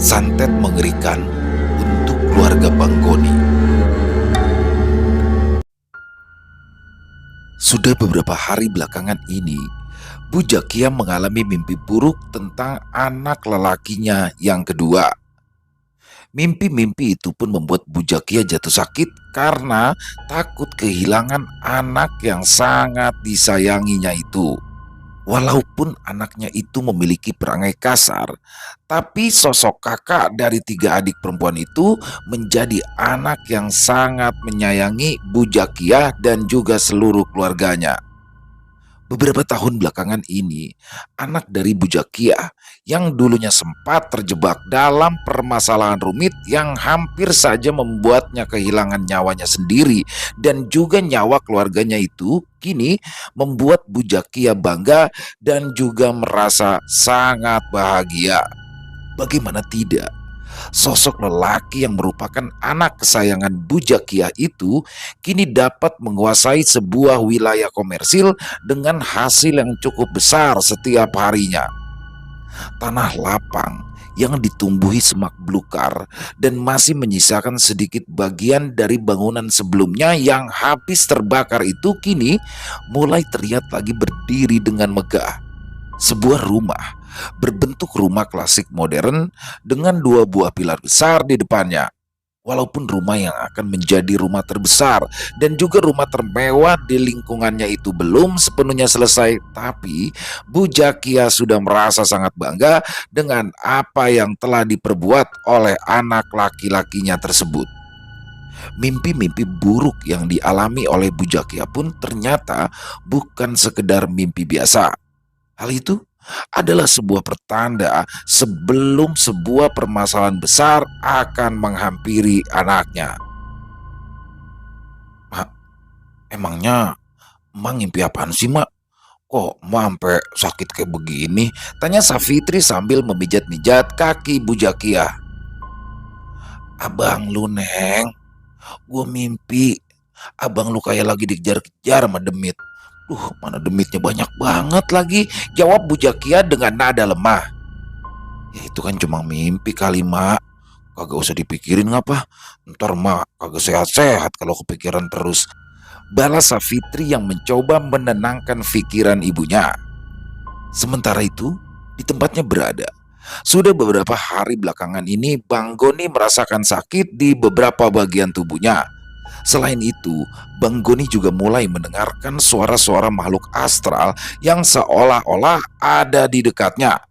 Santet mengerikan untuk keluarga Banggoni. Sudah beberapa hari belakangan ini, Bu Jakia mengalami mimpi buruk tentang anak lelakinya yang kedua. Mimpi-mimpi itu pun membuat Bu Jakia jatuh sakit karena takut kehilangan anak yang sangat disayanginya itu. Walaupun anaknya itu memiliki perangai kasar, tapi sosok kakak dari tiga adik perempuan itu menjadi anak yang sangat menyayangi Bu Jakia dan juga seluruh keluarganya. Beberapa tahun belakangan ini, anak dari Bu Jakia yang dulunya sempat terjebak dalam permasalahan rumit yang hampir saja membuatnya kehilangan nyawanya sendiri dan juga nyawa keluarganya itu, kini membuat Bu Jakia bangga dan juga merasa sangat bahagia. Bagaimana tidak? Sosok lelaki yang merupakan anak kesayangan Bu Jakia itu kini dapat menguasai sebuah wilayah komersil dengan hasil yang cukup besar setiap harinya. Tanah lapang yang ditumbuhi semak belukar dan masih menyisakan sedikit bagian dari bangunan sebelumnya yang habis terbakar itu kini mulai terlihat lagi berdiri dengan megah. Sebuah rumah berbentuk rumah klasik modern dengan dua buah pilar besar di depannya. Walaupun rumah yang akan menjadi rumah terbesar dan juga rumah termewah di lingkungannya itu belum sepenuhnya selesai, tapi Bu Jakia sudah merasa sangat bangga dengan apa yang telah diperbuat oleh anak laki-lakinya tersebut. Mimpi-mimpi buruk yang dialami oleh Bu Jakia pun ternyata bukan sekedar mimpi biasa. Hal itu adalah sebuah pertanda sebelum sebuah permasalahan besar akan menghampiri anaknya. Mak, emangnya Mak ngimpi apaan sih, Mak? Kok Mak sampai sakit kayak begini? Tanya Safitri sambil memijat-mijat kaki Bu Jakia. Abang lu, Neng, gue mimpi abang lu kayak lagi dikejar-kejar sama demit. Mana demitnya banyak banget lagi, jawab Bu Jakia dengan nada lemah. Ya itu kan cuma mimpi kali, Mak. Kagak usah dipikirin ngapa. Ntar Mak kagak sehat-sehat kalau kepikiran terus. Balas Safitri yang mencoba menenangkan pikiran ibunya. Sementara itu, di tempatnya berada, sudah beberapa hari belakangan ini Bang Goni merasakan sakit di beberapa bagian tubuhnya. Selain itu, Bang Goni juga mulai mendengarkan suara-suara makhluk astral yang seolah-olah ada di dekatnya.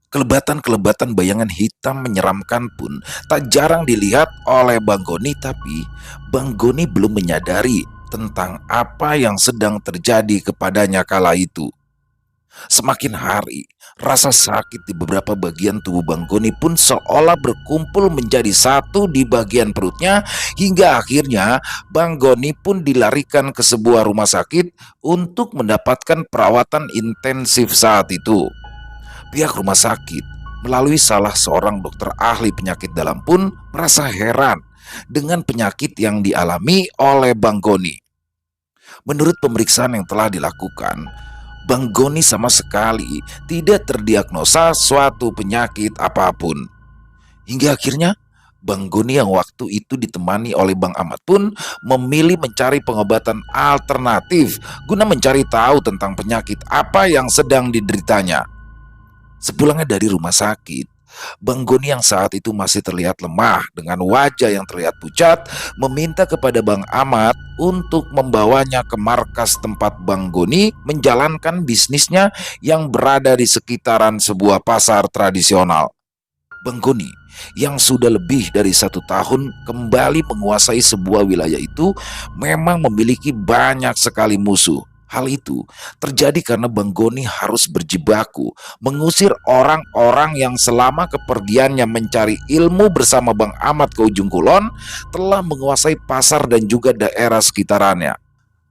Kelebatan-kelebatan bayangan hitam menyeramkan pun tak jarang dilihat oleh Bang Goni, tapi Bang Goni belum menyadari tentang apa yang sedang terjadi kepadanya kala itu. Semakin hari, rasa sakit di beberapa bagian tubuh Bang Goni pun seolah berkumpul menjadi satu di bagian perutnya, hingga akhirnya Bang Goni pun dilarikan ke sebuah rumah sakit untuk mendapatkan perawatan intensif saat itu. Pihak rumah sakit melalui salah seorang dokter ahli penyakit dalam pun merasa heran dengan penyakit yang dialami oleh Bang Goni. Menurut pemeriksaan yang telah dilakukan, Bang Goni sama sekali tidak terdiagnosa suatu penyakit apapun. Hingga akhirnya Bang Goni yang waktu itu ditemani oleh Bang Ahmad pun memilih mencari pengobatan alternatif guna mencari tahu tentang penyakit apa yang sedang dideritanya. Sepulangnya dari rumah sakit, Bang Goni yang saat itu masih terlihat lemah dengan wajah yang terlihat pucat meminta kepada Bang Ahmad untuk membawanya ke markas tempat Bang Goni menjalankan bisnisnya yang berada di sekitaran sebuah pasar tradisional. Bang Goni yang sudah lebih dari 1 tahun kembali menguasai sebuah wilayah itu memang memiliki banyak sekali musuh. Hal itu terjadi karena Bang Goni harus berjibaku mengusir orang-orang yang selama kepergiannya mencari ilmu bersama Bang Ahmad ke ujung kulon telah menguasai pasar dan juga daerah sekitarannya.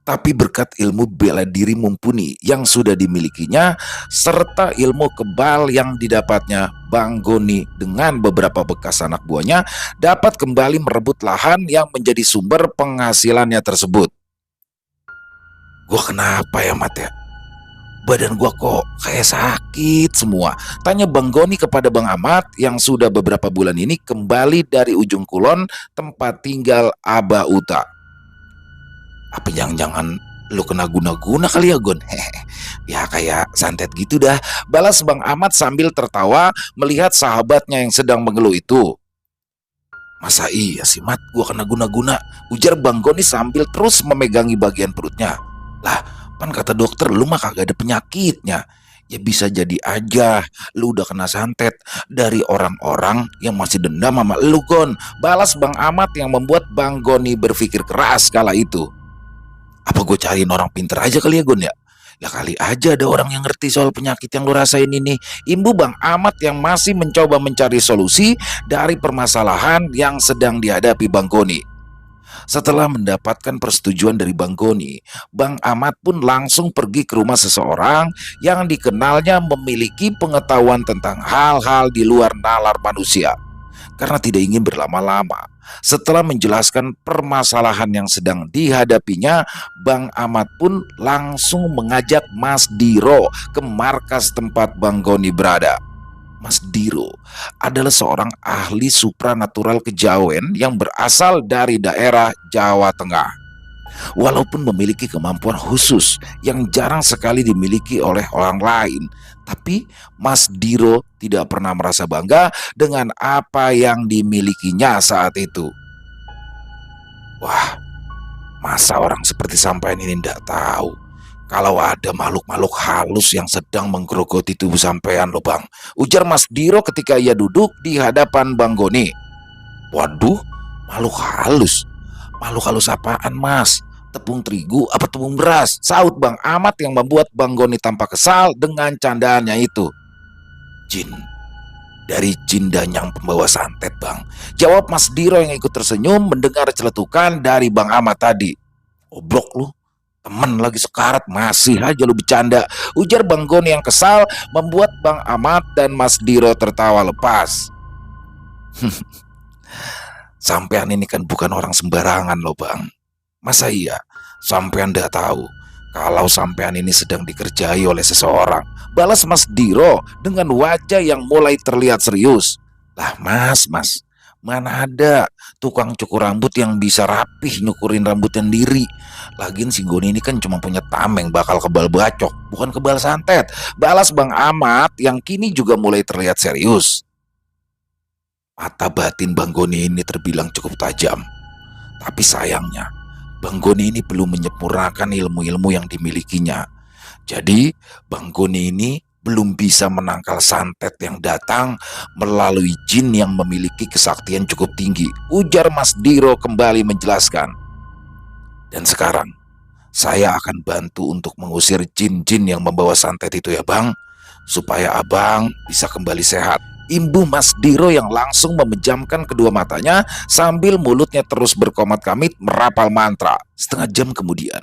Tapi berkat ilmu bela diri mumpuni yang sudah dimilikinya serta ilmu kebal yang didapatnya, Bang Goni dengan beberapa bekas anak buahnya dapat kembali merebut lahan yang menjadi sumber penghasilannya tersebut. Gua kenapa ya, Mat ya? Badan gua kok kayak sakit semua. Tanya Bang Goni kepada Bang Ahmad yang sudah beberapa bulan ini kembali dari ujung kulon tempat tinggal Aba Uta. Apa jangan-jangan lu kena guna-guna kali ya, Gon? Hehe. Ya kayak santet gitu dah, balas Bang Ahmad sambil tertawa melihat sahabatnya yang sedang mengeluh itu. Masa iya sih, Mat, gua kena guna-guna, ujar Bang Goni sambil terus memegangi bagian perutnya. Lah, kan kata dokter lu mah kagak ada penyakitnya. Ya bisa jadi aja lu udah kena santet dari orang-orang yang masih dendam sama lu, Gon. Balas Bang Ahmad yang membuat Bang Goni berpikir keras kala itu. Apa gue cariin orang pinter aja kali ya, Gon ya? Ya kali aja ada orang yang ngerti soal penyakit yang lu rasain ini. Imbu Bang Ahmad yang masih mencoba mencari solusi dari permasalahan yang sedang dihadapi Bang Goni. Setelah mendapatkan persetujuan dari Bang Goni, Bang Ahmad pun langsung pergi ke rumah seseorang yang dikenalnya memiliki pengetahuan tentang hal-hal di luar nalar manusia. Karena tidak ingin berlama-lama, setelah menjelaskan permasalahan yang sedang dihadapinya, Bang Ahmad pun langsung mengajak Mas Diro ke markas tempat Bang Goni berada. Mas Diro adalah seorang ahli supranatural kejawen yang berasal dari daerah Jawa Tengah. Walaupun memiliki kemampuan khusus yang jarang sekali dimiliki oleh orang lain, tapi Mas Diro tidak pernah merasa bangga dengan apa yang dimilikinya saat itu. Wah, masa orang seperti sampean ini tidak tahu kalau ada makhluk-makhluk halus yang sedang menggerogoti tubuh sampean loh, Bang, ujar Mas Diro ketika ia duduk di hadapan Bang Goni. Waduh, makhluk halus? Makhluk halus apaan, Mas? Tepung terigu apa tepung beras? Saut Bang Ahmad yang membuat Bang Goni tampak kesal dengan candaannya itu. Jin. Dari jin danyang pembawa santet, Bang, jawab Mas Diro yang ikut tersenyum mendengar celetukan dari Bang Ahmad tadi. Obrok lu, temen lagi sekarat masih aja lu bercanda, ujar Bang Goni yang kesal membuat Bang Ahmad dan Mas Diro tertawa lepas. Sampean ini kan bukan orang sembarangan loh, Bang. Masa iya sampean ndak tahu kalau sampean ini sedang dikerjai oleh seseorang? Balas Mas Diro dengan wajah yang mulai terlihat serius. Lah mas, mana ada tukang cukur rambut yang bisa rapih nyukurin rambut sendiri. Lagian si Goni ini kan cuma punya tameng bakal kebal bacok, bukan kebal santet. Balas Bang Ahmad yang kini juga mulai terlihat serius. Mata batin Bang Goni ini terbilang cukup tajam. Tapi sayangnya, Bang Goni ini belum menyempurnakan ilmu-ilmu yang dimilikinya. Jadi, Bang Goni ini belum bisa menangkal santet yang datang melalui jin yang memiliki kesaktian cukup tinggi, ujar Mas Diro kembali menjelaskan. Dan sekarang, saya akan bantu untuk mengusir jin-jin yang membawa santet itu ya, Bang, supaya Abang bisa kembali sehat. Imbu Mas Diro yang langsung memejamkan kedua matanya sambil mulutnya terus berkomat-kamit merapal mantra. Setengah jam kemudian,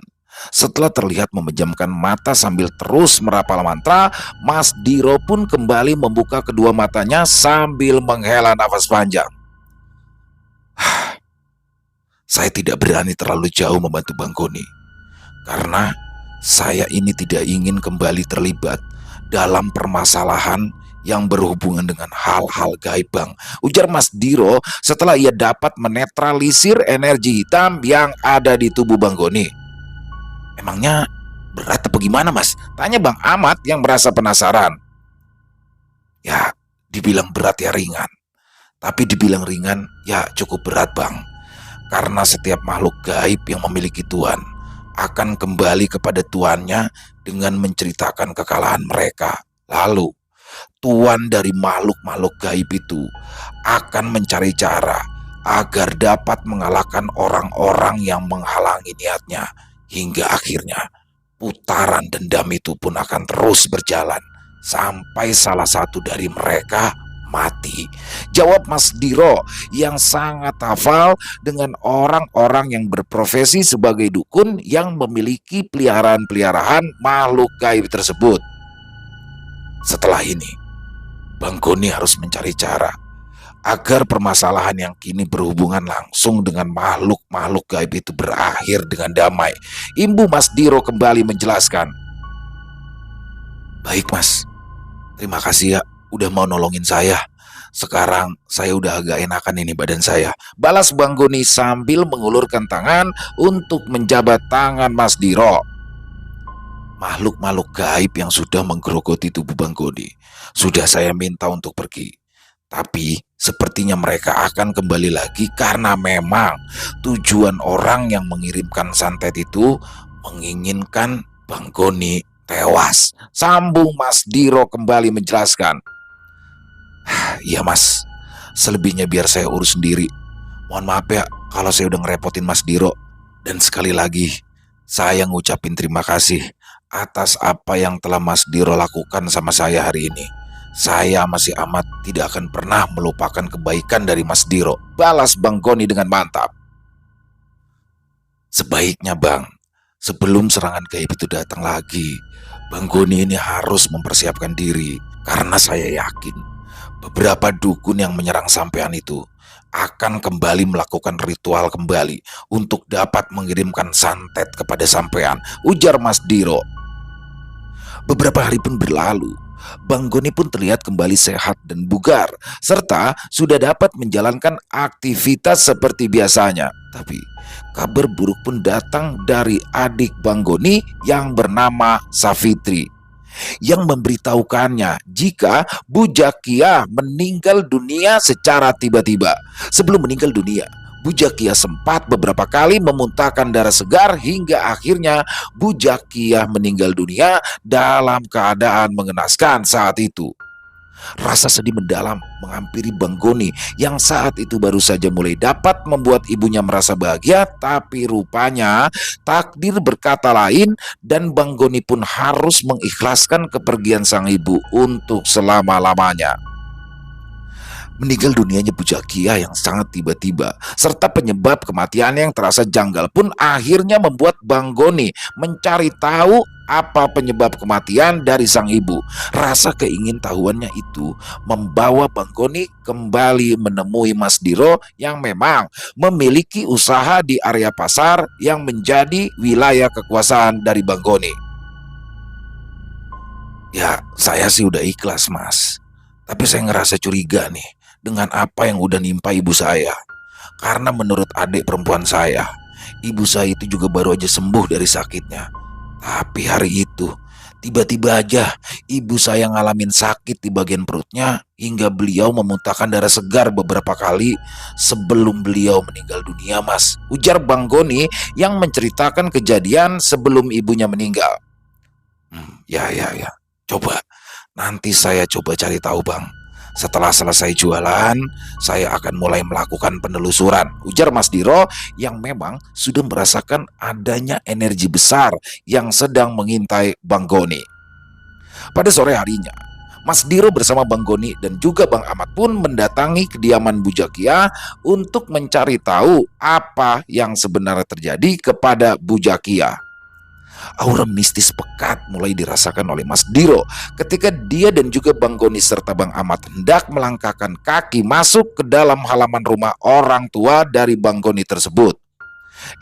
setelah terlihat memejamkan mata sambil terus merapal mantra, Mas Diro pun kembali membuka kedua matanya sambil menghela nafas panjang. Saya tidak berani terlalu jauh membantu Bang Goni, karena saya ini tidak ingin kembali terlibat dalam permasalahan yang berhubungan dengan hal-hal gaib, Bang, ujar Mas Diro setelah ia dapat menetralisir energi hitam yang ada di tubuh Bang Goni. Emangnya berat apa gimana, Mas? Tanya Bang Ahmad yang merasa penasaran. Ya, dibilang berat ya ringan, tapi dibilang ringan ya cukup berat, Bang, karena setiap makhluk gaib yang memiliki tuan akan kembali kepada tuannya dengan menceritakan kekalahan mereka. Lalu tuan dari makhluk-makhluk gaib itu akan mencari cara agar dapat mengalahkan orang-orang yang menghalangi niatnya, hingga akhirnya putaran dendam itu pun akan terus berjalan sampai salah satu dari mereka mati, jawab Mas Diro yang sangat hafal dengan orang-orang yang berprofesi sebagai dukun yang memiliki peliharaan-peliharaan makhluk gaib tersebut. Setelah ini, Bang Goni harus mencari cara agar permasalahan yang kini berhubungan langsung dengan makhluk-makhluk gaib itu berakhir dengan damai. Imbu Mas Diro kembali menjelaskan. Baik Mas, terima kasih ya udah mau nolongin saya. Sekarang saya udah agak enakan ini badan saya. Balas Bang Goni sambil mengulurkan tangan untuk menjabat tangan Mas Diro. Makhluk-makhluk gaib yang sudah menggerogoti tubuh Bang Goni sudah saya minta untuk pergi. Tapi sepertinya mereka akan kembali lagi karena memang tujuan orang yang mengirimkan santet itu menginginkan Bang Goni tewas. Sambung Mas Diro kembali menjelaskan. Iya Mas, selebihnya biar saya urus sendiri. Mohon maaf ya kalau saya udah ngerepotin Mas Diro. Dan sekali lagi, saya ngucapin terima kasih atas apa yang telah Mas Diro lakukan sama saya hari ini. Saya masih amat tidak akan pernah melupakan kebaikan dari Mas Diro. Balas Bang Goni dengan mantap. Sebaiknya Bang, sebelum serangan gaib itu datang lagi, Bang Goni ini harus mempersiapkan diri. Karena saya yakin beberapa dukun yang menyerang sampean itu akan kembali melakukan ritual kembali untuk dapat mengirimkan santet kepada sampean, ujar Mas Diro. Beberapa hari pun berlalu. Bang Goni pun terlihat kembali sehat dan bugar, serta sudah dapat menjalankan aktivitas seperti biasanya. Tapi kabar buruk pun datang dari adik Bang Goni yang bernama Safitri, yang memberitahukannya jika Bu Jakia meninggal dunia secara tiba-tiba. Sebelum meninggal dunia, Bu Jakia sempat beberapa kali memuntahkan darah segar hingga akhirnya Bu Jakia meninggal dunia dalam keadaan mengenaskan saat itu. Rasa sedih mendalam menghampiri Bang Goni yang saat itu baru saja mulai dapat membuat ibunya merasa bahagia, tapi rupanya takdir berkata lain dan Bang Goni pun harus mengikhlaskan kepergian sang ibu untuk selama-lamanya. Meninggal dunianya Bu Jakia yang sangat tiba-tiba serta penyebab kematian yang terasa janggal pun akhirnya membuat Bang Goni mencari tahu apa penyebab kematian dari sang ibu. Rasa keingintahuannya itu membawa Bang Goni kembali menemui Mas Diro yang memang memiliki usaha di area pasar yang menjadi wilayah kekuasaan dari Bang Goni. Ya, saya sih udah ikhlas Mas, tapi saya ngerasa curiga nih dengan apa yang udah nimpa ibu saya. Karena menurut adik perempuan saya, ibu saya itu juga baru aja sembuh dari sakitnya. Tapi hari itu, tiba-tiba aja ibu saya ngalamin sakit di bagian perutnya hingga beliau memuntahkan darah segar beberapa kali sebelum beliau meninggal dunia Mas, ujar Bang Goni yang menceritakan kejadian sebelum ibunya meninggal. Ya. Coba, nanti saya coba cari tahu Bang. Setelah selesai jualan, saya akan mulai melakukan penelusuran, ujar Mas Diro yang memang sudah merasakan adanya energi besar yang sedang mengintai Bang Goni. Pada sore harinya, Mas Diro bersama Bang Goni dan juga Bang Ahmad pun mendatangi kediaman Bu Jakia untuk mencari tahu apa yang sebenarnya terjadi kepada Bu Jakia. Aura mistis pekat mulai dirasakan oleh Mas Diro ketika dia dan juga Bang Goni serta Bang Ahmad hendak melangkahkan kaki masuk ke dalam halaman rumah orang tua dari Bang Goni tersebut.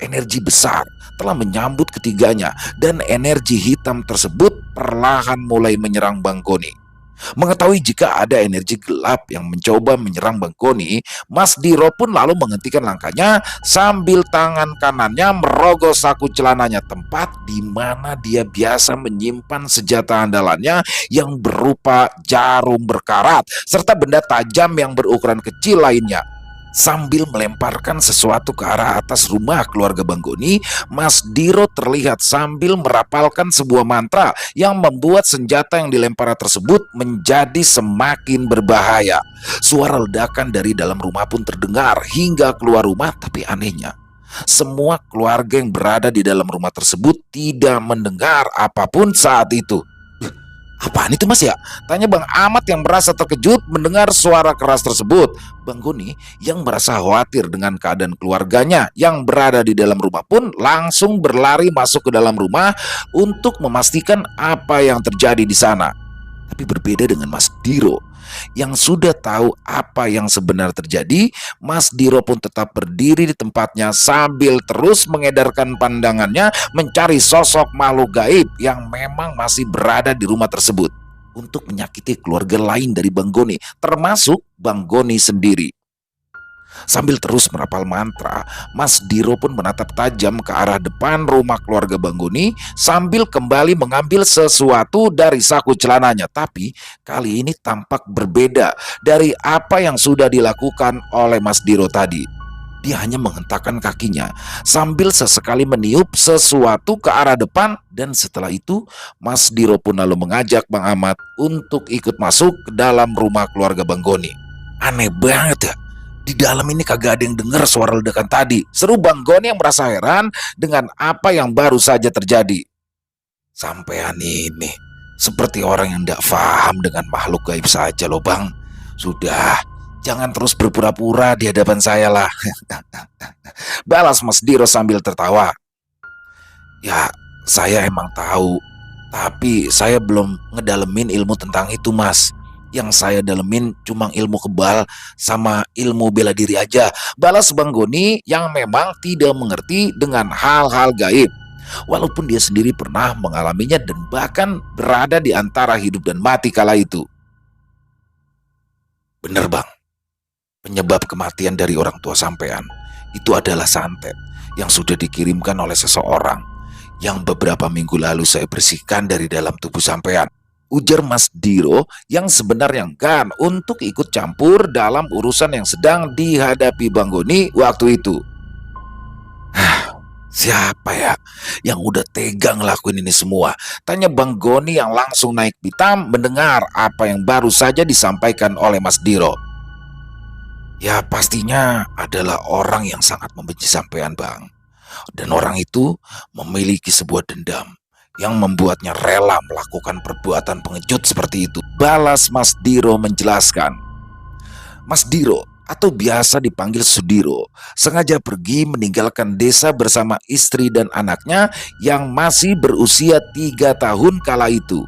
Energi besar telah menyambut ketiganya dan energi hitam tersebut perlahan mulai menyerang Bang Goni. Mengetahui jika ada energi gelap yang mencoba menyerang Bang Goni, Mas Diro pun lalu menghentikan langkahnya sambil tangan kanannya merogoh saku celananya, tempat di mana dia biasa menyimpan senjata andalannya yang berupa jarum berkarat serta benda tajam yang berukuran kecil lainnya. Sambil melemparkan sesuatu ke arah atas rumah keluarga Bang Goni, Mas Diro terlihat sambil merapalkan sebuah mantra yang membuat senjata yang dilempar tersebut menjadi semakin berbahaya. Suara ledakan dari dalam rumah pun terdengar hingga keluar rumah, tapi anehnya semua keluarga yang berada di dalam rumah tersebut tidak mendengar apapun saat itu. Apaan itu Mas ya? Tanya Bang Ahmad yang merasa terkejut mendengar suara keras tersebut. Bang Goni yang merasa khawatir dengan keadaan keluarganya yang berada di dalam rumah pun langsung berlari masuk ke dalam rumah untuk memastikan apa yang terjadi di sana. Tapi berbeda dengan Mas Diro Yang sudah tahu apa yang sebenarnya terjadi, Mas Diro pun tetap berdiri di tempatnya sambil terus mengedarkan pandangannya mencari sosok makhluk gaib yang memang masih berada di rumah tersebut untuk menyakiti keluarga lain dari Bang Goni, termasuk Bang Goni sendiri. Sambil terus merapal mantra, Mas Diro pun menatap tajam ke arah depan rumah keluarga Bang Goni sambil kembali mengambil sesuatu dari saku celananya. Tapi kali ini tampak berbeda dari apa yang sudah dilakukan oleh Mas Diro tadi. Dia hanya menghentakkan kakinya sambil sesekali meniup sesuatu ke arah depan, dan setelah itu Mas Diro pun lalu mengajak Bang Ahmad untuk ikut masuk ke dalam rumah keluarga Bang Goni. Aneh banget ya, di dalam ini kagak ada yang dengar suara ledakan tadi, seru Bang Goni yang merasa heran dengan apa yang baru saja terjadi. Sampean ini seperti orang yang tidak paham dengan makhluk gaib saja loh Bang. Sudah, jangan terus berpura-pura di hadapan saya lah. Balas Mas Diro sambil tertawa. Ya, saya emang tahu, tapi saya belum ngedalemin ilmu tentang itu Mas. Yang saya dalemin cuma ilmu kebal sama ilmu bela diri aja. Balas Bang Goni yang memang tidak mengerti dengan hal-hal gaib. Walaupun dia sendiri pernah mengalaminya dan bahkan berada di antara hidup dan mati kala itu. Bener Bang, penyebab kematian dari orang tua sampean itu adalah santet yang sudah dikirimkan oleh seseorang yang beberapa minggu lalu saya bersihkan dari dalam tubuh sampean. Ujar Mas Diro yang sebenarnya enggan untuk ikut campur dalam urusan yang sedang dihadapi Bang Goni waktu itu. Siapa ya yang udah tega ngelakuin ini semua? Tanya Bang Goni yang langsung naik pitam mendengar apa yang baru saja disampaikan oleh Mas Diro. Ya pastinya adalah orang yang sangat membenci sampean Bang. Dan orang itu memiliki sebuah dendam yang membuatnya rela melakukan perbuatan pengecut seperti itu. Balas Mas Diro menjelaskan. Mas Diro atau biasa dipanggil Sudiro sengaja pergi meninggalkan desa bersama istri dan anaknya yang masih berusia 3 tahun kala itu.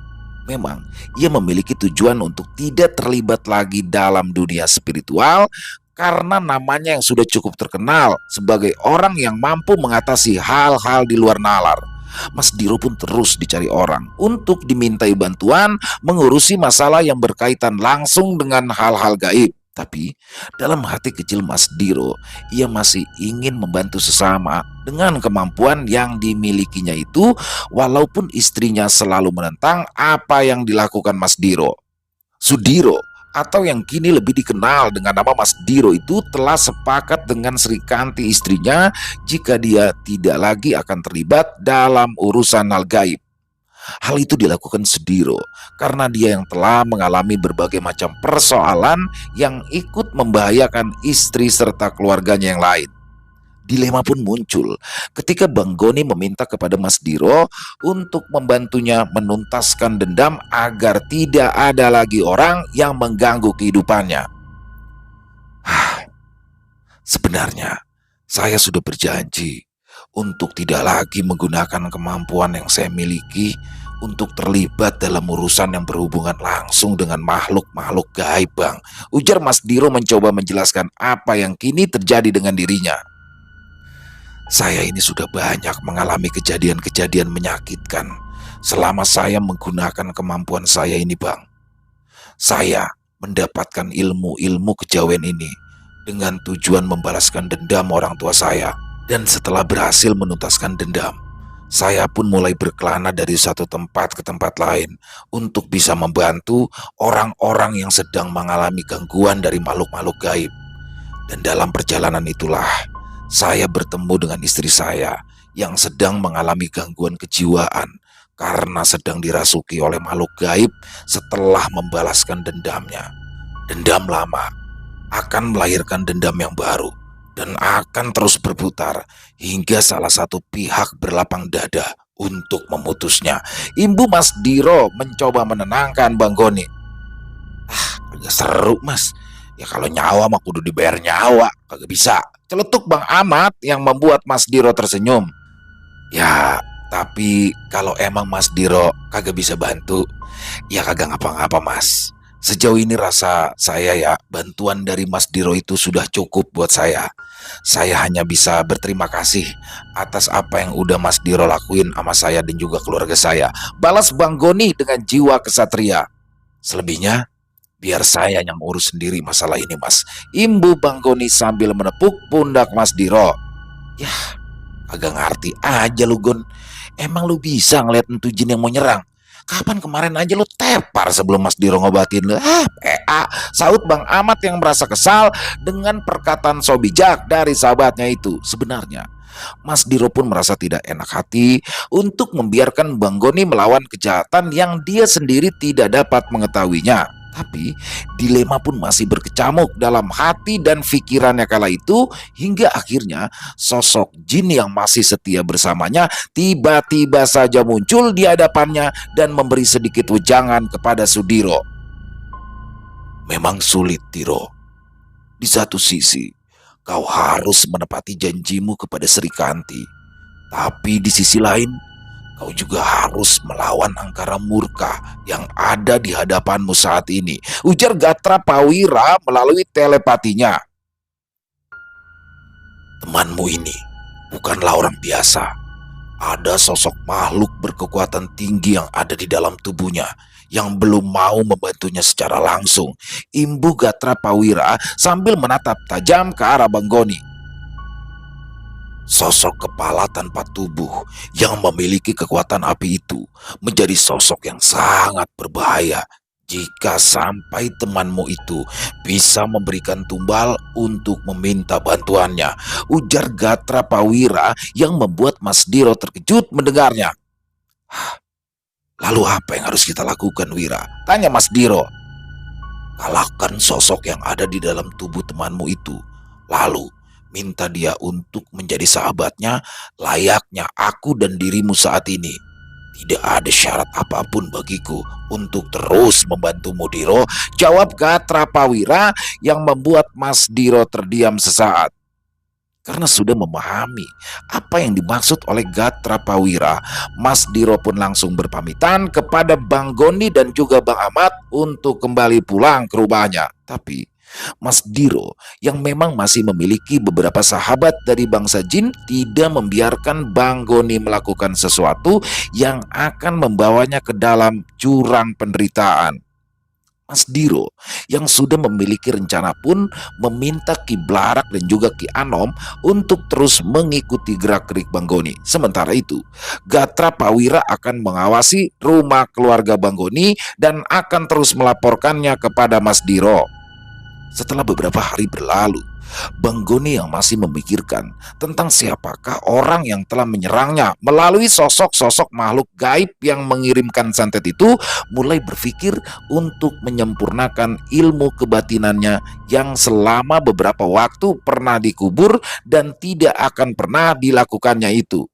Memang ia memiliki tujuan untuk tidak terlibat lagi dalam dunia spiritual karena namanya yang sudah cukup terkenal sebagai orang yang mampu mengatasi hal-hal di luar nalar. Mas Diro pun terus dicari orang untuk dimintai bantuan mengurusi masalah yang berkaitan langsung dengan hal-hal gaib. Tapi dalam hati kecil Mas Diro, ia masih ingin membantu sesama dengan kemampuan yang dimilikinya itu, walaupun istrinya selalu menentang apa yang dilakukan Mas Diro. Sudiro atau yang kini lebih dikenal dengan nama Mas Diro itu telah sepakat dengan Sri Kanti istrinya jika dia tidak lagi akan terlibat dalam urusan hal gaib. Hal itu dilakukan Sudiro karena dia yang telah mengalami berbagai macam persoalan yang ikut membahayakan istri serta keluarganya yang lain. Dilema pun muncul ketika Bang Goni meminta kepada Mas Diro untuk membantunya menuntaskan dendam agar tidak ada lagi orang yang mengganggu kehidupannya. Sebenarnya saya sudah berjanji untuk tidak lagi menggunakan kemampuan yang saya miliki untuk terlibat dalam urusan yang berhubungan langsung dengan makhluk-makhluk gaib Bang. Ujar Mas Diro mencoba menjelaskan apa yang kini terjadi dengan dirinya. Saya ini sudah banyak mengalami kejadian-kejadian menyakitkan selama saya menggunakan kemampuan saya ini Bang. Saya mendapatkan ilmu-ilmu kejawen ini dengan tujuan membalaskan dendam orang tua saya. Dan setelah berhasil menuntaskan dendam, saya pun mulai berkelana dari satu tempat ke tempat lain untuk bisa membantu orang-orang yang sedang mengalami gangguan dari makhluk-makhluk gaib. Dan dalam perjalanan itulah saya bertemu dengan istri saya yang sedang mengalami gangguan kejiwaan karena sedang dirasuki oleh makhluk gaib setelah membalaskan dendamnya. Dendam lama akan melahirkan dendam yang baru dan akan terus berputar hingga salah satu pihak berlapang dada untuk memutusnya. Imbu Mas Diro mencoba menenangkan Bang Goni. Agak seru Mas. Ya kalau nyawa mah kudu dibayar nyawa, kagak bisa. Celetuk Bang Ahmad yang membuat Mas Diro tersenyum. Ya, tapi kalau emang Mas Diro kagak bisa bantu, ya kagak ngapa-ngapa Mas. Sejauh ini rasa saya ya, bantuan dari Mas Diro itu sudah cukup buat saya. Saya hanya bisa berterima kasih atas apa yang udah Mas Diro lakuin sama saya dan juga keluarga saya. Balas Bang Goni dengan jiwa kesatria. Selebihnya, biar saya yang urus sendiri masalah ini, Mas. Imbu Bang Goni sambil menepuk pundak Mas Diro. Yah, agak ngerti aja lu, Gon. Emang lu bisa ngeliat entu jin yang mau nyerang? Kapan kemarin aja lu tepar sebelum Mas Diro ngobatin lu? PA, saut Bang Ahmad yang merasa kesal dengan perkataan so bijak dari sahabatnya itu. Sebenarnya, Mas Diro pun merasa tidak enak hati untuk membiarkan Bang Goni melawan kejahatan yang dia sendiri tidak dapat mengetahuinya. Tapi dilema pun masih berkecamuk dalam hati dan pikirannya kala itu, hingga akhirnya sosok jin yang masih setia bersamanya tiba-tiba saja muncul di hadapannya dan memberi sedikit wejangan kepada Sudiro. Memang sulit, Diro. Di satu sisi, kau harus menepati janjimu kepada Sri Kanti. Tapi di sisi lain, kau juga harus melawan angkara murka yang ada di hadapanmu saat ini, ujar Gatra Pawira melalui telepatinya. Temanmu ini bukanlah orang biasa. Ada sosok makhluk berkekuatan tinggi yang ada di dalam tubuhnya yang belum mau membantunya secara langsung. Imbu Gatra Pawira sambil menatap tajam ke arah Bang Goni. Sosok kepala tanpa tubuh yang memiliki kekuatan api itu menjadi sosok yang sangat berbahaya jika sampai temanmu itu bisa memberikan tumbal untuk meminta bantuannya, ujar Gatra Pawira yang membuat Mas Diro terkejut mendengarnya. Lalu apa yang harus kita lakukan, Wira? Tanya Mas Diro. Kalahkan sosok yang ada di dalam tubuh temanmu itu. Lalu minta dia untuk menjadi sahabatnya layaknya aku dan dirimu saat ini. Tidak ada syarat apapun bagiku untuk terus membantumu, Diro, jawab Gatra Pawira yang membuat Mas Diro terdiam sesaat. Karena sudah memahami apa yang dimaksud oleh Gatra Pawira, Mas Diro pun langsung berpamitan kepada Bang Goni dan juga Bang Ahmad untuk kembali pulang ke rumahnya. Tapi Mas Diro yang memang masih memiliki beberapa sahabat dari bangsa jin tidak membiarkan Bang Goni melakukan sesuatu yang akan membawanya ke dalam jurang penderitaan. Mas Diro yang sudah memiliki rencana pun meminta Ki Blarak dan juga Ki Anom untuk terus mengikuti gerak-gerik Bang Goni. Sementara itu, Gatra Pawira akan mengawasi rumah keluarga Bang Goni dan akan terus melaporkannya kepada Mas Diro. Setelah beberapa hari berlalu, Bang Goni yang masih memikirkan tentang siapakah orang yang telah menyerangnya melalui sosok-sosok makhluk gaib yang mengirimkan santet itu, mulai berpikir untuk menyempurnakan ilmu kebatinannya yang selama beberapa waktu pernah dikubur dan tidak akan pernah dilakukannya itu.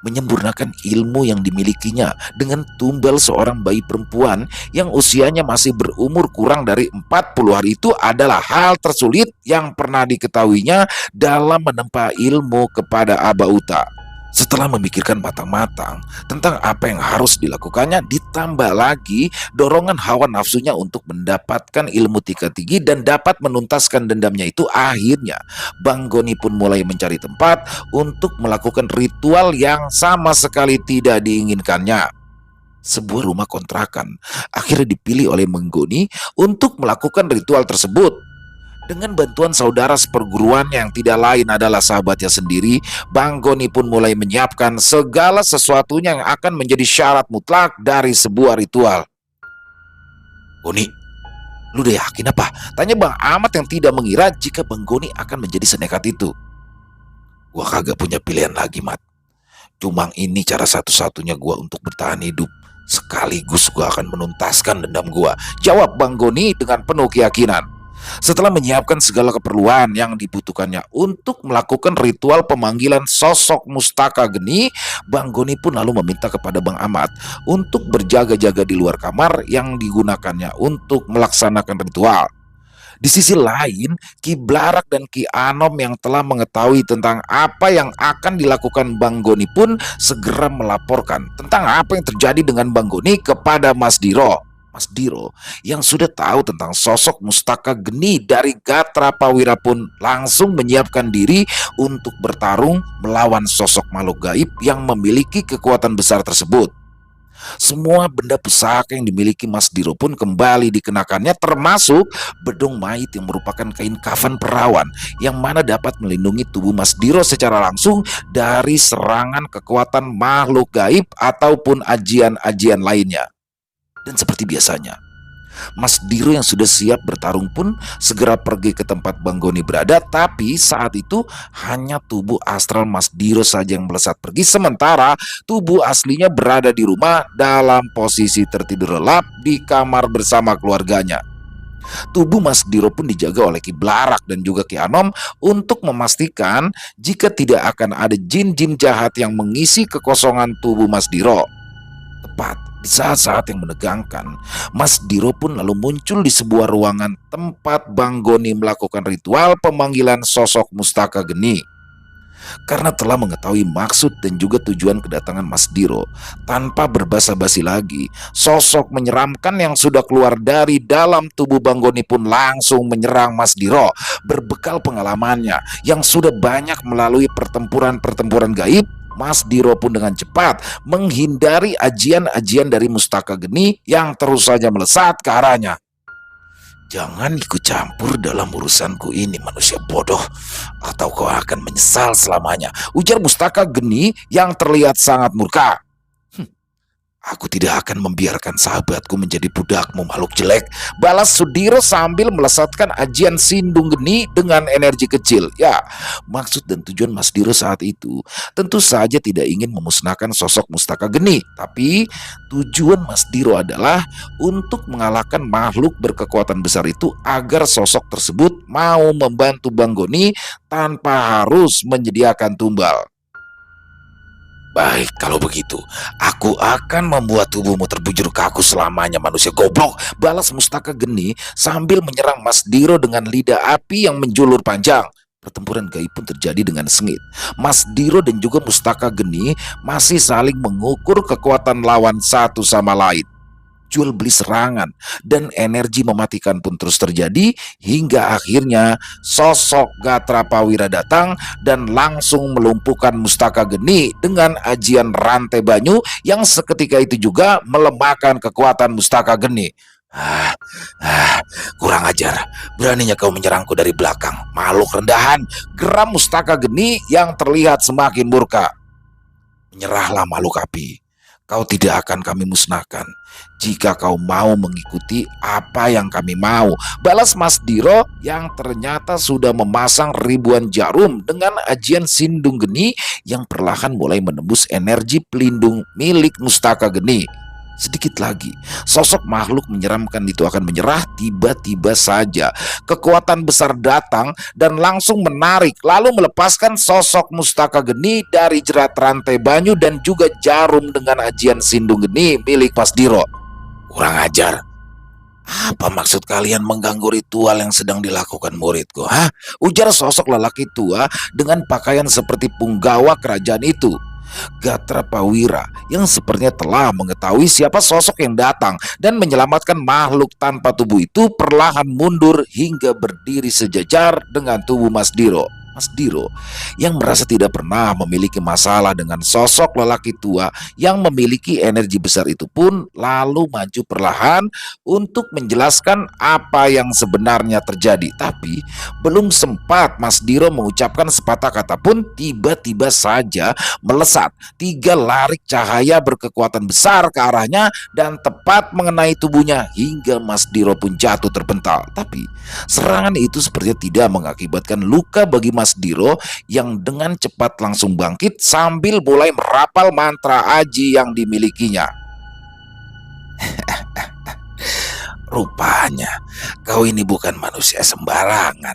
Menyempurnakan ilmu yang dimilikinya dengan tumbal seorang bayi perempuan yang usianya masih berumur kurang dari 40 hari itu adalah hal tersulit yang pernah diketahuinya dalam menempa ilmu kepada Aba Uta. Setelah memikirkan matang-matang tentang apa yang harus dilakukannya, ditambah lagi dorongan hawa nafsunya untuk mendapatkan ilmu tingkat tinggi dan dapat menuntaskan dendamnya itu, akhirnya Bang Goni pun mulai mencari tempat untuk melakukan ritual yang sama sekali tidak diinginkannya. Sebuah rumah kontrakan akhirnya dipilih oleh Bang Goni untuk melakukan ritual tersebut. Dengan bantuan saudara seperguruan yang tidak lain adalah sahabatnya sendiri, Bang Goni pun mulai menyiapkan segala sesuatunya yang akan menjadi syarat mutlak dari sebuah ritual. Goni, lu udah yakin apa? Tanya Bang Ahmad yang tidak mengira jika Bang Goni akan menjadi senekat itu. Gua kagak punya pilihan lagi, Mat. Cuma ini cara satu-satunya gua untuk bertahan hidup. Sekaligus gua akan menuntaskan dendam gua, jawab Bang Goni dengan penuh keyakinan. Setelah menyiapkan segala keperluan yang dibutuhkannya untuk melakukan ritual pemanggilan sosok Mustaka Geni, Bang Goni pun lalu meminta kepada Bang Ahmad untuk berjaga-jaga di luar kamar yang digunakannya untuk melaksanakan ritual. Di sisi lain, Ki Blarak dan Ki Anom yang telah mengetahui tentang apa yang akan dilakukan Bang Goni pun segera melaporkan tentang apa yang terjadi dengan Bang Goni kepada Mas Diro. Mas Diro yang sudah tahu tentang sosok Mustaka Geni dari Gatra Pawira pun langsung menyiapkan diri untuk bertarung melawan sosok makhluk gaib yang memiliki kekuatan besar tersebut. Semua benda pusaka yang dimiliki Mas Diro pun kembali dikenakannya, termasuk bedong mayit yang merupakan kain kafan perawan yang mana dapat melindungi tubuh Mas Diro secara langsung dari serangan kekuatan makhluk gaib ataupun ajian-ajian lainnya. Dan seperti biasanya, Mas Diro yang sudah siap bertarung pun segera pergi ke tempat Bang Goni berada, tapi saat itu hanya tubuh astral Mas Diro saja yang melesat pergi, sementara tubuh aslinya berada di rumah dalam posisi tertidur lelap di kamar bersama keluarganya. Tubuh Mas Diro pun dijaga oleh Ki Blarak dan juga Ki Anom untuk memastikan jika tidak akan ada jin-jin jahat yang mengisi kekosongan tubuh Mas Diro. Tepat di saat-saat yang menegangkan, Mas Diro pun lalu muncul di sebuah ruangan tempat Bang Goni melakukan ritual pemanggilan sosok Mustaka Geni. Karena telah mengetahui maksud dan juga tujuan kedatangan Mas Diro, tanpa berbasa-basi lagi, sosok menyeramkan yang sudah keluar dari dalam tubuh Bang Goni pun langsung menyerang Mas Diro. Berbekal pengalamannya yang sudah banyak melalui pertempuran-pertempuran gaib, Mas Diro pun dengan cepat menghindari ajian-ajian dari Mustaka Geni yang terus saja melesat ke arahnya. "Jangan ikut campur dalam urusanku ini, manusia bodoh, atau kau akan menyesal selamanya," ujar Mustaka Geni yang terlihat sangat murka. "Aku tidak akan membiarkan sahabatku menjadi budakmu, makhluk jelek," balas Sudiro sambil melesatkan ajian Sindung Geni dengan energi kecil. Ya, maksud dan tujuan Mas Diro saat itu tentu saja tidak ingin memusnahkan sosok Mustaka Geni, tapi tujuan Mas Diro adalah untuk mengalahkan makhluk berkekuatan besar itu agar sosok tersebut mau membantu Bang Goni tanpa harus menyediakan tumbal. "Baik, kalau begitu, aku akan membuat tubuhmu terbujur kaku selamanya, manusia goblok," balas Mustaka Geni sambil menyerang Mas Diro dengan lidah api yang menjulur panjang. Pertempuran gaib pun terjadi dengan sengit. Mas Diro dan juga Mustaka Geni masih saling mengukur kekuatan lawan satu sama lain. Jual beli serangan dan energi mematikan pun terus terjadi hingga akhirnya sosok Gatra Pawira datang dan langsung melumpuhkan Mustaka Geni dengan ajian rantai banyu yang seketika itu juga melemahkan kekuatan Mustaka Geni. Ah, Kurang ajar, beraninya kau menyerangku dari belakang, makhluk rendahan, geram Mustaka Geni yang terlihat semakin murka. "Menyerahlah, makhluk api. Kau tidak akan kami musnahkan jika kau mau mengikuti apa yang kami mau," balas Mas Diro yang ternyata sudah memasang ribuan jarum dengan ajian Sindung Geni yang perlahan mulai menembus energi pelindung milik Mustaka Geni. Sedikit lagi, sosok makhluk menyeramkan itu akan menyerah. Tiba-tiba saja kekuatan besar datang dan langsung menarik lalu melepaskan sosok Mustaka Geni dari jerat rantai banyu dan juga jarum dengan ajian Sindung Geni milik Mas Diro. "Kurang ajar. Apa maksud kalian mengganggu ritual yang sedang dilakukan muridku? Hah?" ujar sosok lelaki tua dengan pakaian seperti punggawa kerajaan itu. Gatra Pawira yang sepertinya telah mengetahui siapa sosok yang datang dan menyelamatkan makhluk tanpa tubuh itu perlahan mundur hingga berdiri sejajar dengan tubuh Mas Diro. Mas Diro yang merasa tidak pernah memiliki masalah dengan sosok lelaki tua yang memiliki energi besar itu pun lalu maju perlahan untuk menjelaskan apa yang sebenarnya terjadi. Tapi belum sempat Mas Diro mengucapkan sepatah kata pun tiba-tiba saja melesat tiga larik cahaya berkekuatan besar ke arahnya dan tepat mengenai tubuhnya hingga Mas Diro pun jatuh terpental. Tapi serangan itu sepertinya tidak mengakibatkan luka bagi Mas Diro yang dengan cepat langsung bangkit sambil mulai merapal mantra aji yang dimilikinya. "Rupanya kau ini bukan manusia sembarangan.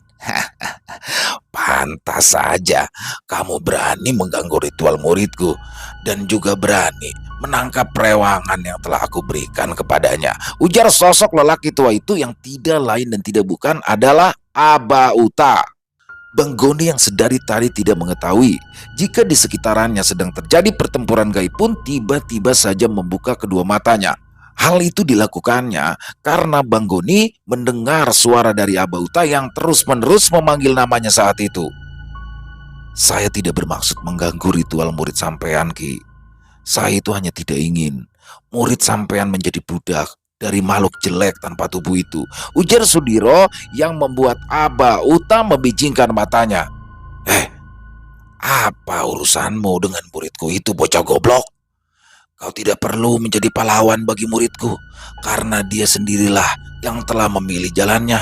Pantas saja kamu berani mengganggu ritual muridku dan juga berani menangkap perewangan yang telah aku berikan kepadanya," ujar sosok lelaki tua itu yang tidak lain dan tidak bukan adalah Aba Uta. Bang Goni yang sedari tadi tidak mengetahui jika di sekitarannya sedang terjadi pertempuran gaib pun tiba-tiba saja membuka kedua matanya. Hal itu dilakukannya karena Bang Goni mendengar suara dari Abauta yang terus-menerus memanggil namanya saat itu. Saya tidak bermaksud mengganggu ritual murid sampean, Ki. Saya itu hanya tidak ingin murid sampean menjadi budak dari makhluk jelek tanpa tubuh itu, ujar Sudiro yang membuat Abauta membijingkan matanya. Eh, apa urusanmu dengan muridku itu, bocah goblok? Kau tidak perlu menjadi pahlawan bagi muridku, karena dia sendirilah yang telah memilih jalannya.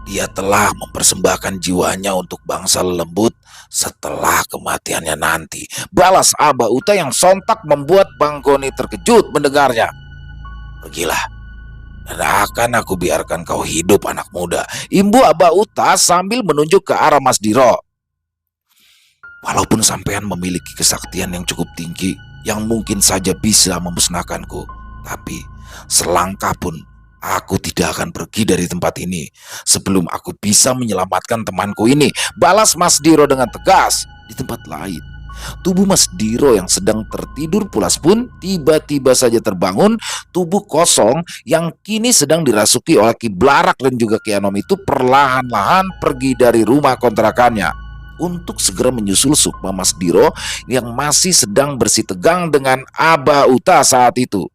Dia telah mempersembahkan jiwanya untuk bangsa lembut setelah kematiannya nanti. Balas Abauta yang sontak membuat Bang Goni terkejut mendengarnya. Pergilah, dan akan aku biarkan kau hidup, anak muda, imbu Abauta sambil menunjuk ke arah Mas Diro. Walaupun sampean memiliki kesaktian yang cukup tinggi, yang mungkin saja bisa memusnahkanku, tapi selangkah pun aku tidak akan pergi dari tempat ini sebelum aku bisa menyelamatkan temanku ini, balas Mas Diro dengan tegas. Di tempat lain, tubuh Mas Diro yang sedang tertidur pulas pun tiba-tiba saja terbangun. Tubuh kosong yang kini sedang dirasuki oleh Ki Blarak dan juga Ki Anom itu perlahan-lahan pergi dari rumah kontrakannya untuk segera menyusul Sukma Mas Diro yang masih sedang bersitegang dengan Abauta saat itu.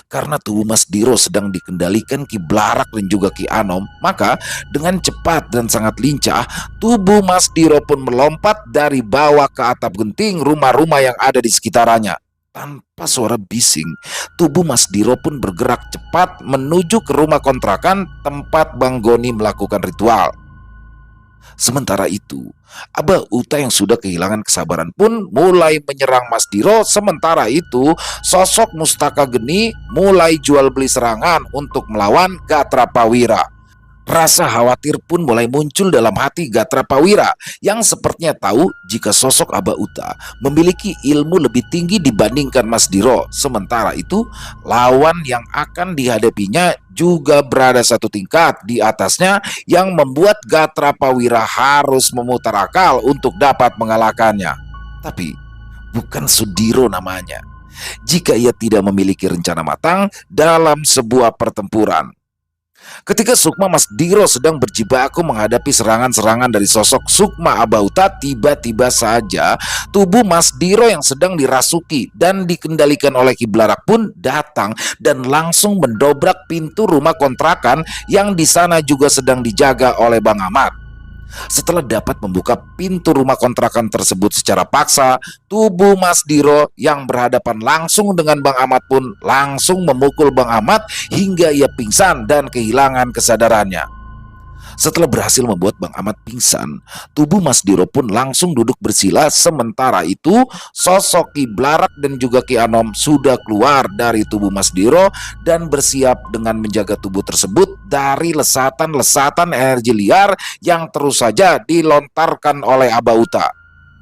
Karena tubuh Mas Diro sedang dikendalikan Ki Blarak dan juga Ki Anom, maka dengan cepat dan sangat lincah, tubuh Mas Diro pun melompat dari bawah ke atap genting rumah-rumah yang ada di sekitarnya. Tanpa suara bising, tubuh Mas Diro pun bergerak cepat menuju ke rumah kontrakan tempat Bang Goni melakukan ritual. Sementara itu, Abauta yang sudah kehilangan kesabaran pun mulai menyerang Mas Diro. Sementara itu, sosok Mustaka Geni mulai jual beli serangan untuk melawan Gatra Pawira. Rasa khawatir pun mulai muncul dalam hati Gatra Pawira yang sepertinya tahu jika sosok Abauta memiliki ilmu lebih tinggi dibandingkan Mas Diro. Sementara itu, lawan yang akan dihadapinya juga berada satu tingkat di atasnya yang membuat Gatra Pawira harus memutar akal untuk dapat mengalahkannya. Tapi bukan Sudiro namanya jika ia tidak memiliki rencana matang dalam sebuah pertempuran. Ketika Sukma Mas Diro sedang berjibaku menghadapi serangan-serangan dari sosok Sukma Abauta, tiba-tiba saja tubuh Mas Diro yang sedang dirasuki dan dikendalikan oleh Ki Blarak pun datang dan langsung mendobrak pintu rumah kontrakan yang di sana juga sedang dijaga oleh Bang Ahmad. Setelah dapat membuka pintu rumah kontrakan tersebut secara paksa, tubuh Mas Diro yang berhadapan langsung dengan Bang Ahmad pun langsung memukul Bang Ahmad hingga ia pingsan dan kehilangan kesadarannya. Setelah berhasil membuat Bang Ahmad pingsan, tubuh Mas Diro pun langsung duduk bersila. Sementara itu, sosok Ki Blarak dan juga Ki Anom sudah keluar dari tubuh Mas Diro dan bersiap dengan menjaga tubuh tersebut dari lesatan-lesatan energi liar yang terus saja dilontarkan oleh Abauta.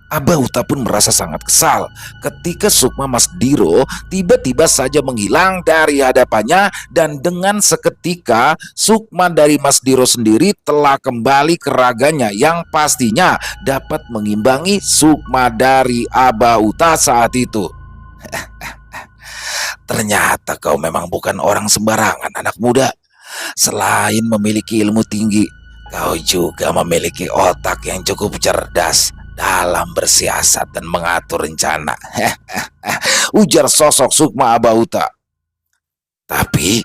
Abauta pun merasa sangat kesal ketika Sukma Mas Diro tiba-tiba saja menghilang dari hadapannya, dan dengan seketika Sukma dari Mas Diro sendiri telah kembali ke raganya yang pastinya dapat mengimbangi Sukma dari Abauta saat itu. Ternyata kau memang bukan orang sembarangan, anak muda. Selain memiliki ilmu tinggi, kau juga memiliki otak yang cukup cerdas dalam bersiasat dan mengatur rencana. Ujar sosok Sukma Abauta. Tapi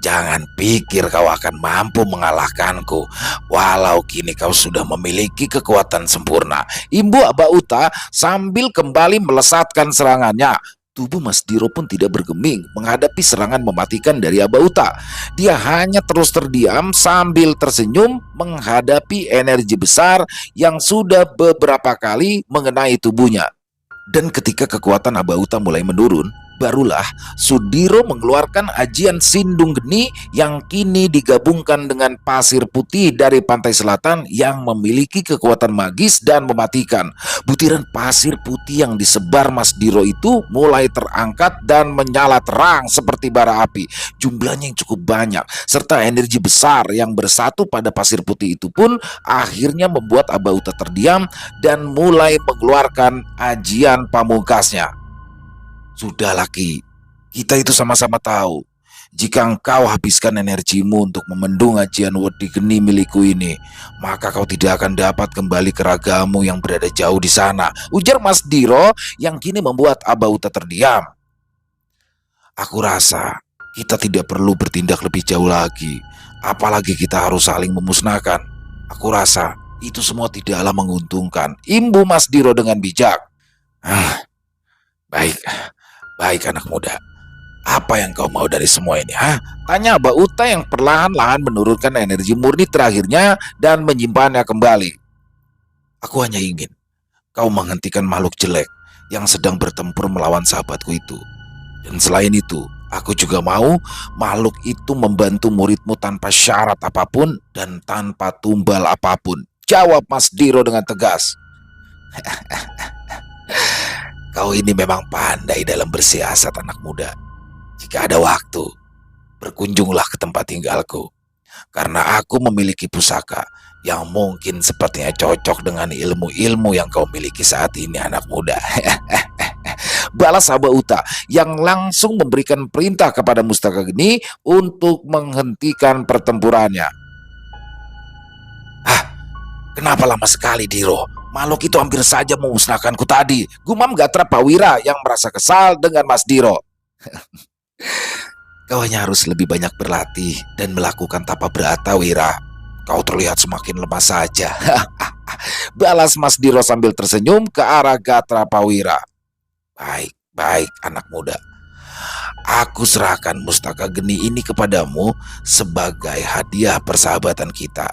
jangan pikir kau akan mampu mengalahkanku walau kini kau sudah memiliki kekuatan sempurna, imbu Abauta sambil kembali melesatkan serangannya. Tubuh Mas Diro pun tidak bergeming menghadapi serangan mematikan dari Abauta. Dia hanya terus terdiam sambil tersenyum menghadapi energi besar yang sudah beberapa kali mengenai tubuhnya. Dan ketika kekuatan Abauta mulai menurun, barulah Sudiro mengeluarkan ajian Sindung Geni yang kini digabungkan dengan pasir putih dari pantai selatan yang memiliki kekuatan magis dan mematikan. Butiran pasir putih yang disebar Mas Diro itu mulai terangkat dan menyala terang seperti bara api. Jumlahnya yang cukup banyak serta energi besar yang bersatu pada pasir putih itu pun akhirnya membuat Abauta terdiam dan mulai mengeluarkan ajian pamungkasnya. Sudah lagi, kita itu sama-sama tahu Jika engkau habiskan energimu untuk memendung ajian Wedi Geni milikku ini, maka kau tidak akan dapat kembali ke ragamu yang berada jauh di sana, ujar Mas Diro yang kini membuat Abauta terdiam. Aku rasa kita tidak perlu bertindak lebih jauh lagi, apalagi kita harus saling memusnahkan. Aku rasa itu semua tidaklah menguntungkan, imbu Mas Diro dengan bijak. Baik, baik anak muda. Apa yang kau mau dari semua ini, ha? Tanya Abauta yang perlahan-lahan menurunkan energi murni terakhirnya dan menyimpannya kembali. Aku hanya ingin kau menghentikan makhluk jelek yang sedang bertempur melawan sahabatku itu. Dan selain itu, aku juga mau makhluk itu membantu muridmu tanpa syarat apapun dan tanpa tumbal apapun, jawab Mas Diro dengan tegas. Kau ini memang pandai dalam bersiasat, anak muda. Jika ada waktu, berkunjunglah ke tempat tinggalku, karena aku memiliki pusaka yang mungkin sepertinya cocok dengan ilmu-ilmu yang kau miliki saat ini, anak muda. Balas Abauta yang langsung memberikan perintah kepada Mustaka Geni untuk menghentikan pertempurannya. Kenapa lama sekali, Diro? Makhluk itu hampir saja memusnahkanku tadi, gumam Gatra Prawira yang merasa kesal dengan Mas Diro. Kau hanya harus lebih banyak berlatih dan melakukan tapa brata, Wira. Kau terlihat semakin lemah saja. Balas Mas Diro sambil tersenyum ke arah Gatra Prawira. Baik, baik anak muda. Aku serahkan Mustaka Geni ini kepadamu sebagai hadiah persahabatan kita.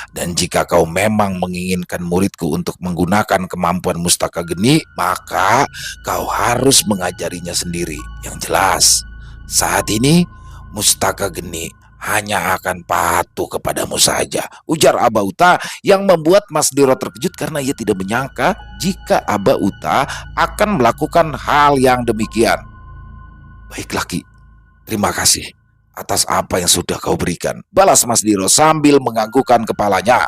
Dan jika kau memang menginginkan muridku untuk menggunakan kemampuan Mustaka Geni, maka kau harus mengajarinya sendiri. Yang jelas, saat ini Mustaka Geni hanya akan patuh kepadamu saja, ujar Abauta yang membuat Mas Diro terkejut karena ia tidak menyangka jika Abauta akan melakukan hal yang demikian. Baiklah Ki, terima kasih atas apa yang sudah kau berikan, balas Mas Diro sambil menganggukkan kepalanya.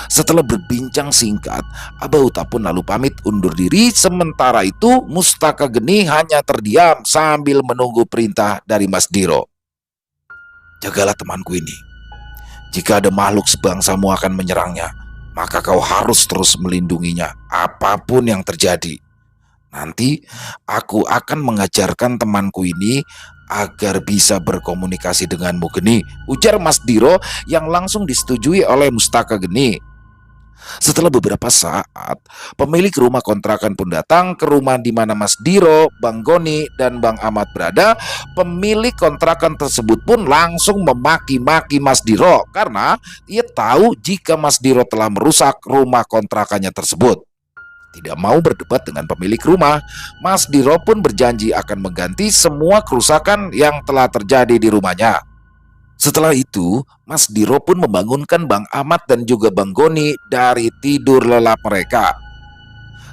Setelah berbincang singkat, Abauta pun lalu pamit undur diri. Sementara itu Mustaka Geni hanya terdiam sambil menunggu perintah dari Mas Diro. Jagalah temanku ini. Jika ada makhluk sebangsamu akan menyerangnya, maka kau harus terus melindunginya apapun yang terjadi. Nanti aku akan mengajarkan temanku ini agar bisa berkomunikasi denganmu, Geni, ujar Mas Diro yang langsung disetujui oleh Mustaka Geni. Setelah beberapa saat, pemilik rumah kontrakan pun datang ke rumah di mana Mas Diro, Bang Goni, dan Bang Ahmad berada. Pemilik kontrakan tersebut pun langsung memaki-maki Mas Diro karena ia tahu jika Mas Diro telah merusak rumah kontrakannya tersebut. Tidak mau berdebat dengan pemilik rumah, Mas Diro pun berjanji akan mengganti semua kerusakan yang telah terjadi di rumahnya. Setelah itu, Mas Diro pun membangunkan Bang Ahmad dan juga Bang Goni dari tidur lelap mereka.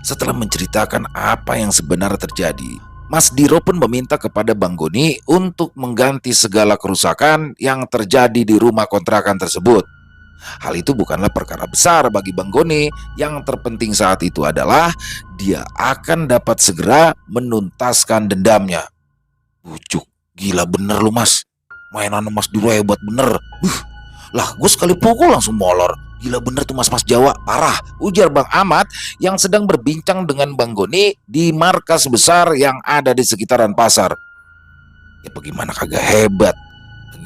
Setelah menceritakan apa yang sebenarnya terjadi, Mas Diro pun meminta kepada Bang Goni untuk mengganti segala kerusakan yang terjadi di rumah kontrakan tersebut. Hal itu bukanlah perkara besar bagi Bang Goni. Yang terpenting saat itu adalah dia akan dapat segera menuntaskan dendamnya. Bujuk, gila bener lu Mas. Mainan Mas Diro hebat bener. Lah gue sekali pukul langsung molor. Gila bener tuh mas-mas Jawa, parah, ujar Bang Ahmad yang sedang berbincang dengan Bang Goni di markas besar yang ada di sekitaran pasar. Ya bagaimana kagak hebat.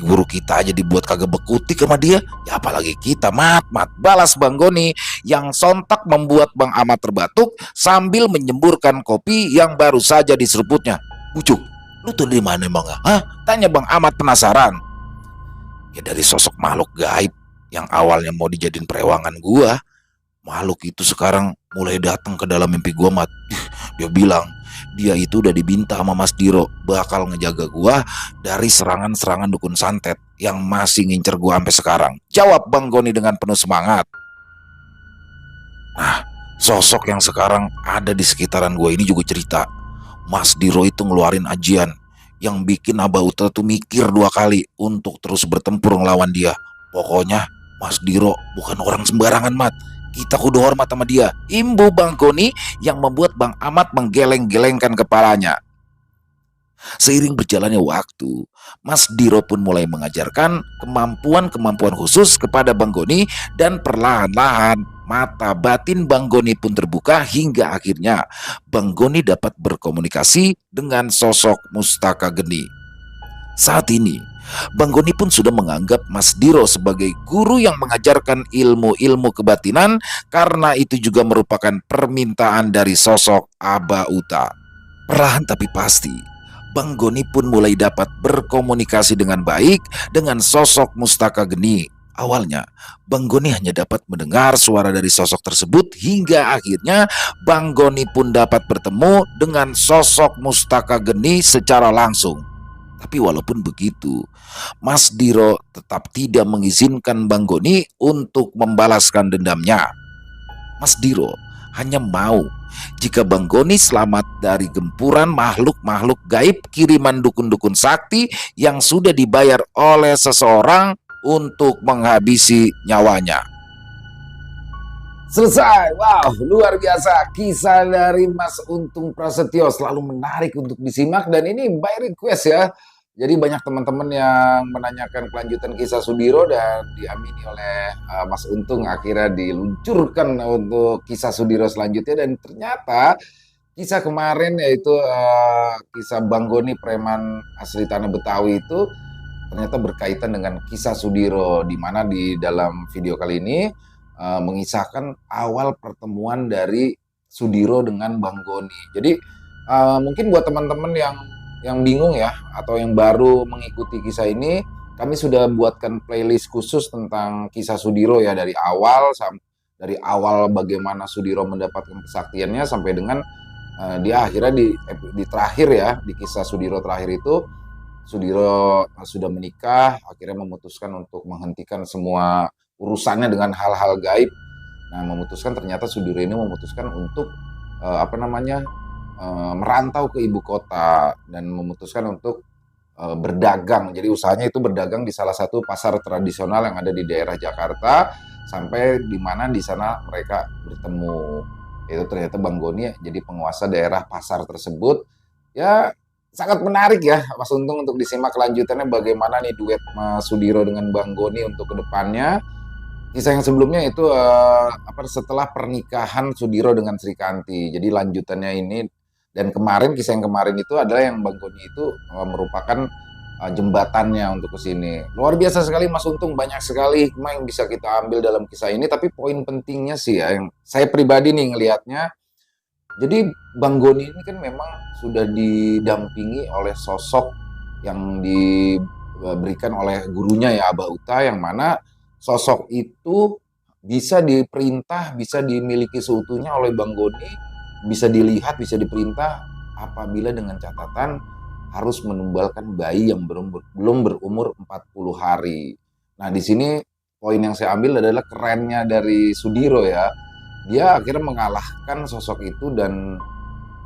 Guru kita aja dibuat kagak bekutik sama dia, ya apalagi kita, mat, balas Bang Goni yang sontak membuat Bang Ahmad terbatuk sambil menyemburkan kopi yang baru saja diseruputnya. Bucuk, lu tuh dari mana emang? Hah? Tanya Bang Ahmad penasaran. Ya dari sosok makhluk gaib yang awalnya mau dijadiin perewangan gua. Makhluk itu sekarang mulai datang ke dalam mimpi gua, Mat. Dia bilang dia itu udah diminta sama Mas Diro bakal ngejaga gua dari serangan-serangan dukun santet yang masih ngincer gua sampai sekarang, jawab Bang Goni dengan penuh semangat. Nah, sosok yang sekarang ada di sekitaran gua ini juga cerita Mas Diro itu ngeluarin ajian yang bikin Abauta tuh mikir 2 kali untuk terus bertempur ngelawan dia. Pokoknya Mas Diro bukan orang sembarangan, Mat. Kita kudu hormat sama dia, imbu Bang Goni yang membuat Bang Ahmad menggeleng-gelengkan kepalanya. Seiring berjalannya waktu, Mas Diro pun mulai mengajarkan kemampuan-kemampuan khusus kepada Bang Goni dan perlahan-lahan mata batin Bang Goni pun terbuka hingga akhirnya Bang Goni dapat berkomunikasi dengan sosok Mustaka Geni. Saat ini, Bang Goni pun sudah menganggap Mas Diro sebagai guru yang mengajarkan ilmu-ilmu kebatinan karena itu juga merupakan permintaan dari sosok Aba Uta. Perlahan tapi pasti, Bang Goni pun mulai dapat berkomunikasi dengan baik dengan sosok Mustaka Geni. Awalnya, Bang Goni hanya dapat mendengar suara dari sosok tersebut hingga akhirnya Bang Goni pun dapat bertemu dengan sosok Mustaka Geni secara langsung. Tapi walaupun begitu, Mas Diro tetap tidak mengizinkan Bang Goni untuk membalaskan dendamnya. Mas Diro hanya mau jika Bang Goni selamat dari gempuran makhluk-makhluk gaib kiriman dukun-dukun sakti yang sudah dibayar oleh seseorang untuk menghabisi nyawanya. Selesai. Wow, luar biasa. Kisah dari Mas Untung Prasetyo selalu menarik untuk disimak dan ini by request ya. Jadi banyak teman-teman yang menanyakan kelanjutan kisah Sudiro dan diamini oleh Mas Untung akhirnya diluncurkan untuk kisah Sudiro selanjutnya dan ternyata kisah kemarin yaitu kisah Bang Goni preman asli tanah Betawi itu ternyata berkaitan dengan kisah Sudiro di mana di dalam video kali ini mengisahkan awal pertemuan dari Sudiro dengan Bang Goni. Jadi mungkin buat teman-teman yang bingung ya atau yang baru mengikuti kisah ini, kami sudah buatkan playlist khusus tentang kisah Sudiro ya dari awal bagaimana Sudiro mendapatkan kesaktiannya sampai dengan dia akhirnya di terakhir ya di kisah Sudiro terakhir itu Sudiro sudah menikah akhirnya memutuskan untuk menghentikan semua urusannya dengan hal-hal gaib. Nah, ternyata Sudiro ini memutuskan untuk merantau ke ibu kota dan memutuskan untuk berdagang. Jadi usahanya itu berdagang di salah satu pasar tradisional yang ada di daerah Jakarta sampai di mana di sana mereka bertemu. Itu ternyata Bang Goni jadi penguasa daerah pasar tersebut. Ya sangat menarik ya Mas Untung untuk disimak kelanjutannya bagaimana nih duet Mas Sudiro dengan Bang Goni untuk kedepannya. Kisah yang sebelumnya itu setelah pernikahan Sudiro dengan Sri Kanti. Jadi lanjutannya ini dan kisah yang kemarin itu adalah yang Bang Goni itu merupakan jembatannya untuk ke sini. Luar biasa sekali Mas Untung, banyak sekali hikmah yang bisa kita ambil dalam kisah ini, tapi poin pentingnya sih ya yang saya pribadi nih ngelihatnya. Jadi Bang Goni ini kan memang sudah didampingi oleh sosok yang diberikan oleh gurunya ya Aba Uta yang mana sosok itu bisa diperintah, bisa dimiliki seutuhnya oleh Bang Goni, bisa dilihat, bisa diperintah apabila dengan catatan harus menumbalkan bayi yang belum berumur 40 hari. Nah, di sini poin yang saya ambil adalah kerennya dari Sudiro ya. Dia akhirnya mengalahkan sosok itu dan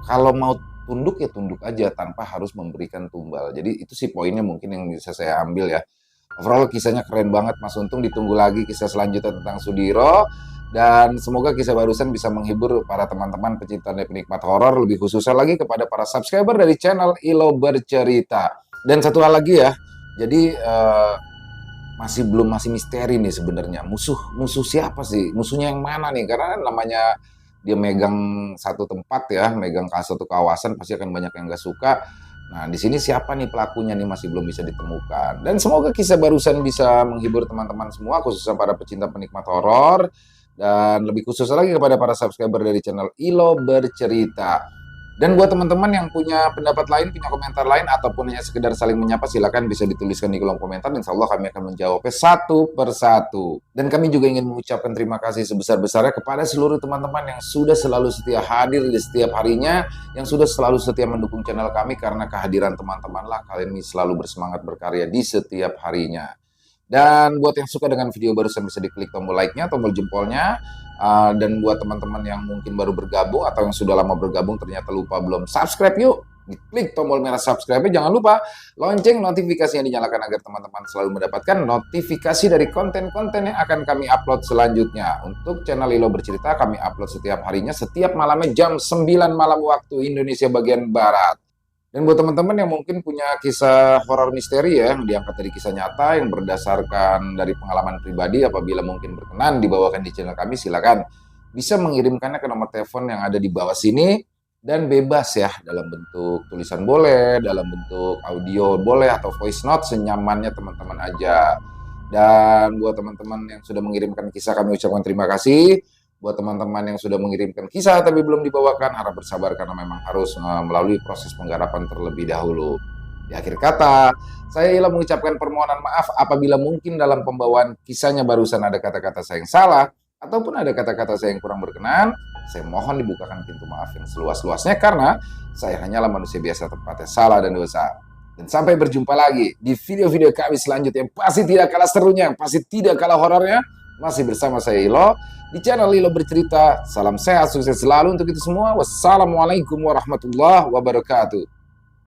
kalau mau tunduk ya tunduk aja tanpa harus memberikan tumbal. Jadi itu sih poinnya mungkin yang bisa saya ambil ya. Overall kisahnya keren banget Mas Untung, ditunggu lagi kisah selanjutnya tentang Sudiro. Dan semoga kisah barusan bisa menghibur para teman-teman pecinta dan penikmat horor, lebih khususnya lagi kepada para subscriber dari channel Ilo Bercerita. Dan satu hal lagi ya, jadi masih misteri nih sebenarnya musuh siapa sih, musuhnya yang mana nih, karena namanya dia megang satu tempat ya, megang satu kawasan pasti akan banyak yang gak suka. Nah di sini siapa nih pelakunya nih masih belum bisa ditemukan. Dan semoga kisah barusan bisa menghibur teman-teman semua, khususnya para pecinta penikmat horor. Dan lebih khusus lagi kepada para subscriber dari channel Ilo Bercerita. Dan buat teman-teman yang punya pendapat lain, punya komentar lain, ataupun hanya sekedar saling menyapa, silakan bisa dituliskan di kolom komentar. Insya Allah kami akan menjawabnya satu persatu. Dan kami juga ingin mengucapkan terima kasih sebesar-besarnya kepada seluruh teman-teman yang sudah selalu setia hadir di setiap harinya, yang sudah selalu setia mendukung channel kami, karena kehadiran teman-teman lah kalian ini selalu bersemangat berkarya di setiap harinya. Dan buat yang suka dengan video barusan bisa diklik tombol like-nya, tombol jempolnya. Dan buat teman-teman yang mungkin baru bergabung atau yang sudah lama bergabung ternyata lupa belum subscribe, yuk klik tombol merah subscribe-nya. Jangan lupa lonceng notifikasinya dinyalakan agar teman-teman selalu mendapatkan notifikasi dari konten-konten yang akan kami upload selanjutnya. Untuk channel Ilo Bercerita kami upload setiap harinya, setiap malamnya jam 9 malam waktu Indonesia bagian Barat. Dan buat teman-teman yang mungkin punya kisah horor misteri ya, yang diangkat dari kisah nyata yang berdasarkan dari pengalaman pribadi, apabila mungkin berkenan dibawakan di channel kami, silakan bisa mengirimkannya ke nomor telepon yang ada di bawah sini, dan bebas ya, dalam bentuk tulisan boleh, dalam bentuk audio boleh, atau voice note, senyamannya teman-teman aja. Dan buat teman-teman yang sudah mengirimkan kisah, kami ucapkan terima kasih. Buat teman-teman yang sudah mengirimkan kisah tapi belum dibawakan, harap bersabar karena memang harus melalui proses penggarapan terlebih dahulu. Di akhir kata, saya Ila mengucapkan permohonan maaf apabila mungkin dalam pembawaan kisahnya barusan ada kata-kata saya yang salah, ataupun ada kata-kata saya yang kurang berkenan. Saya mohon dibukakan pintu maaf yang seluas-luasnya, karena saya hanyalah manusia biasa, tempatnya salah dan dosa. Dan sampai berjumpa lagi di video-video kami selanjutnya yang pasti tidak kalah serunya, yang pasti tidak kalah horornya. Masih bersama saya Ilo di channel Ilo Bercerita. Salam sehat, sukses selalu untuk kita semua. Wassalamualaikum warahmatullahi wabarakatuh.